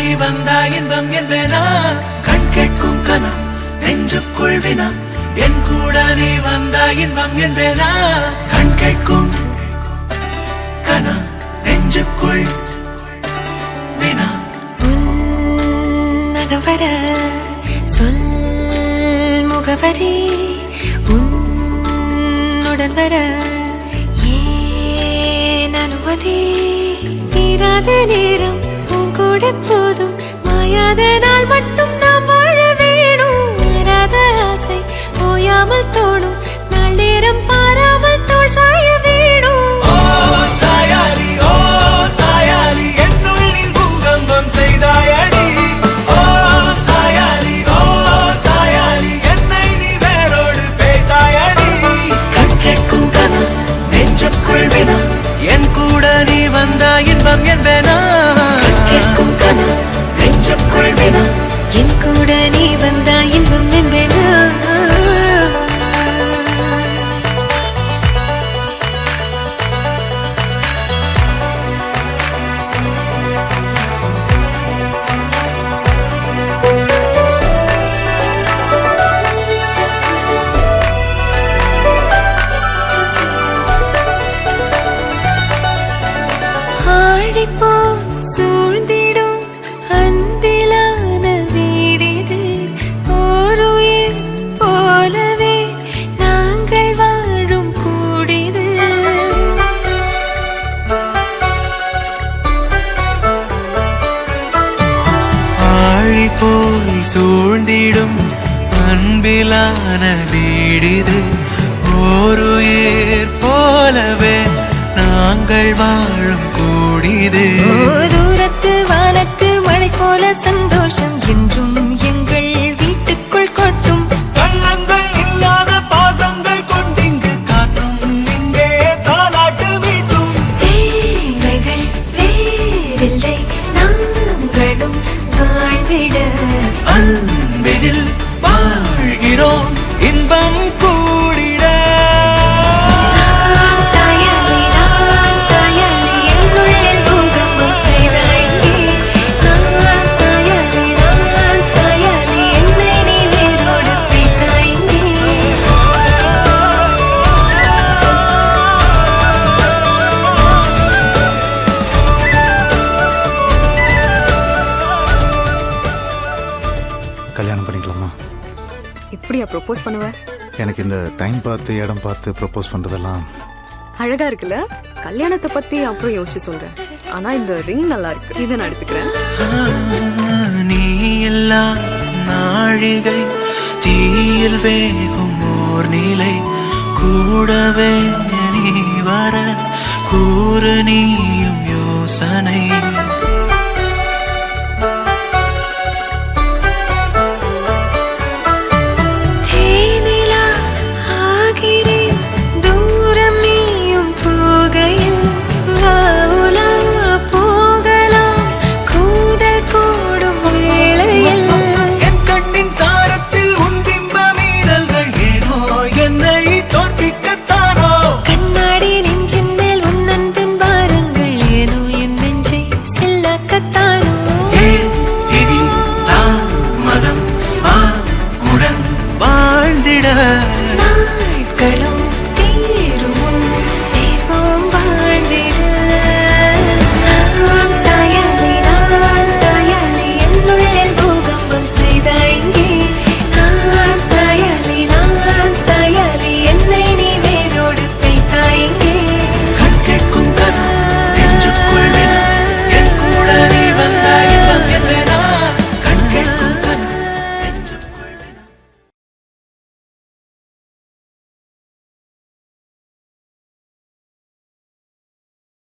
நீ வந்தா இன்பம் என்பேனா கண் கேட்கும் கனா நெஞ்சுக்குள் வினா என் கூட நீ வந்தா இன்பம் என்பேனா கண் கேட்கும் கனா நெஞ்சுக்குள் வினா நகவர சொல் முகவரி உன்னுடன் வர ஏன் அனுமதி தீராத நேரம் உன் கூட போதும் மாயாத நாள் மட்டும் நாம் வாழ வேணும் மாறாத ஆசை ஓயாமல் தோணும் நாள் நேரம் பாராமல் தோல் சாய வேணும் சாயாலி என்னுள் நீ பூகம்பம் செய்தாயடி சாயாலி என்னை நீ வேரோடு பேய்தாயடி கண் கேட்கும் கனா நெஞ்சுக்குள் வினா என் கூட நீ வந்தா இன்பம் என்பேனா கண் கேட்கும் கனா நெஞ்சுக்குள் வினா என் கூட நீ வந்தா இன்பம் என்பேனா ஆடிப்போ சூழ்ந்திடும் அன்பிலான வீடிது ஓருயிர் போலவே நாங்கள் வாழும் கூடிது ஆழி போய் சூழ்ந்திடும் அன்பிலான வீடிது ஓருயிர் போலவே நாங்கள் வாழும் கூடிது தூரத்து வானத்து மழை போல சந்தோஷம் என்றும் எங்கள் வீட்டுக்குள் கொட்டும் கள்ளங்கள் இல்லாத பாசங்கள் கொண்டிங்கு காற்றும் இங்கே தாலாட்டு மீட்டும் தேவைகள் வேறில்லை நாங்களும் வாழ்ந்திட அன்பில் வாழ்கிறோம் இன்பம் கூடிட கல்யாணம் பண்ணிக்கலாமா? இப்படியா ப்ரோபோஸ் பண்ணுவ? எனக்கு இந்த டைம் பார்த்து இடம் பார்த்து ப்ரோபோஸ் பண்றதெல்லாம் அழகா இருக்குல்ல? கல்யாணத்தை பத்தி அப்புறம் யோசிச்சு சொல்றேன். ஆனா இந்த ரிங் நல்லா இருக்கு, இதை நான் எடுத்துக்கிறேன். நீ எல்லா நாழிகை தீயில் வேகும் ஓர் நிலை கூடவே நீ வர கூறு நீயும்